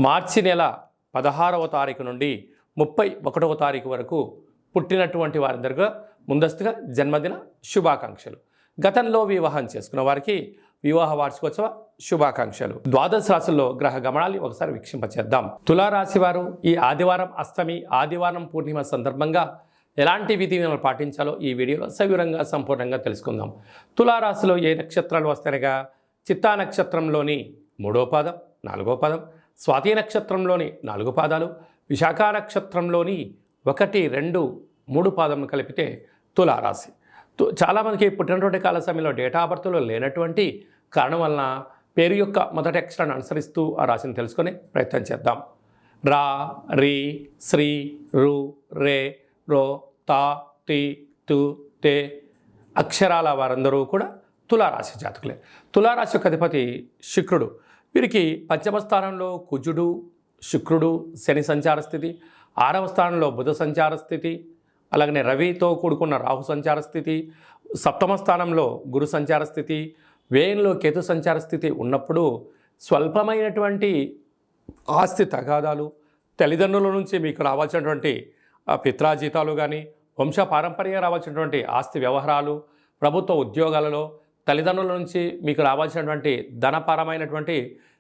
మార్చి నెల 16వ తారీఖు నుండి 31వ తారీఖు వరకు పుట్టినటువంటి వారందరిగా ముందస్తుగా జన్మదిన శుభాకాంక్షలు. గతంలో వివాహం చేసుకున్న వారికి వివాహ వార్షికోత్సవ శుభాకాంక్షలు. ద్వాదశ రాశుల్లో గ్రహ గమనాన్ని ఒకసారి వీక్షింపచేద్దాం. తులారాశి వారు ఈ ఆదివారం అష్టమి, ఆదివారం పూర్ణిమ సందర్భంగా ఎలాంటి విధి విధానాలు పాటించాలో ఈ వీడియోలో సవివరంగా సంపూర్ణంగా తెలుసుకుందాం. తులారాశిలో ఏ నక్షత్రాలు వస్తాయనగా చిత్తా నక్షత్రంలోని 3వ పాదం, 4వ పాదం, స్వాతి నక్షత్రంలోని 4 పాదాలు, విశాఖ నక్షత్రంలోని 1, 2, 3 పాదం కలిపితే తులారాశి. చాలామందికి పుట్టినటువంటి కాల సమయంలో డేటా ఆఫ్ బర్త్లో లేనటువంటి కారణం వలన పేరు యొక్క మొదటి అక్షరాన్ని అనుసరిస్తూ ఆ రాశిని తెలుసుకునే ప్రయత్నం చేద్దాం. రా, రి, శ్రీ, రు, రే, రో, తా, తి, తు, తే అక్షరాల వారందరూ కూడా తులారాశి జాతకులే. తులారాశి యొక్క అధిపతి శుక్రుడు. వీరికి పంచమ స్థానంలో కుజుడు, శుక్రుడు, శని సంచార స్థితి, 6వ స్థానంలో బుధ సంచార స్థితి, అలాగనే రవితో కూడుకున్న రాహు సంచార స్థితి, 7వ స్థానంలో గురు సంచార స్థితి, వ్యయంలో కేతు సంచార స్థితి ఉన్నప్పుడు స్వల్పమైనటువంటి ఆస్తి తగాదాలు, తల్లిదండ్రుల నుంచి మీకు రావాల్సినటువంటి పిత్రాజీతాలు కానీ, వంశపారంపర్యంగా రావాల్సినటువంటి ఆస్తి వ్యవహారాలు, ప్రభుత్వ ఉద్యోగాలలో తల్లిదండ్రుల నుంచి మీకు రావాల్సినటువంటి ధనపరమైనటువంటి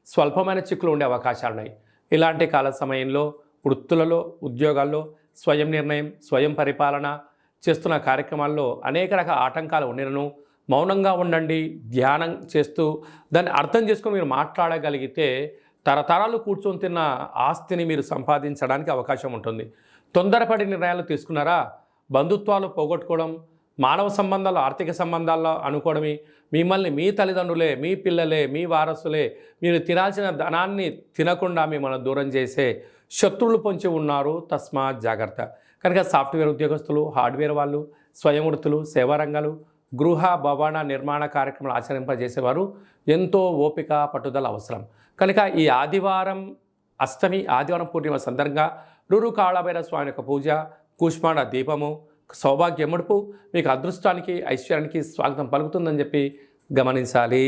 స్వల్పమైన చిక్కులు ఉండే అవకాశాలు ఉన్నాయి. ఇలాంటి కాల సమయంలో వృత్తులలో, ఉద్యోగాల్లో స్వయం నిర్ణయం, స్వయం పరిపాలన చేస్తున్న కార్యక్రమాల్లో అనేక రకాల ఆటంకాలు ఉండినను మౌనంగా ఉండండి. ధ్యానం చేస్తూ దాన్ని అర్థం చేసుకొని మీరు మాట్లాడగలిగితే తరతరాలు కూర్చొని తిన్న ఆస్తిని మీరు సంపాదించడానికి అవకాశం ఉంటుంది. తొందరపడి నిర్ణయాలు తీసుకున్నారా, బంధుత్వాలు పోగొట్టుకోవడం, మానవ సంబంధాలు, ఆర్థిక సంబంధాల్లో అనుకోవడమే, మిమ్మల్ని మీ తల్లిదండ్రులే, మీ పిల్లలే, మీ వారసులే మీరు తినాల్సిన ధనాన్ని తినకుండా మిమ్మల్ని దూరం చేసే శత్రువులు పొంచి ఉన్నారు. తస్మాత్ జాగ్రత్త. కనుక సాఫ్ట్వేర్ ఉద్యోగస్తులు, హార్డ్వేర్ వాళ్ళు, స్వయం వృత్తులు, సేవా రంగాలు, గృహ భవన నిర్మాణ కార్యక్రమాలు ఆచరింపజేసేవారు ఎంతో ఓపిక, పట్టుదల అవసరం. కనుక ఈ ఆదివారం అష్టమి, ఆదివారం పూర్ణిమ సందర్భంగా రురు కాళభైరవ స్వామి యొక్క పూజ, కూష్మాండ దీపము, సౌభాగ్య ముడుపు మీకు అదృష్టానికి, ఐశ్వర్యానికి స్వాగతం పలుకుతుందని చెప్పి గమనించాలి.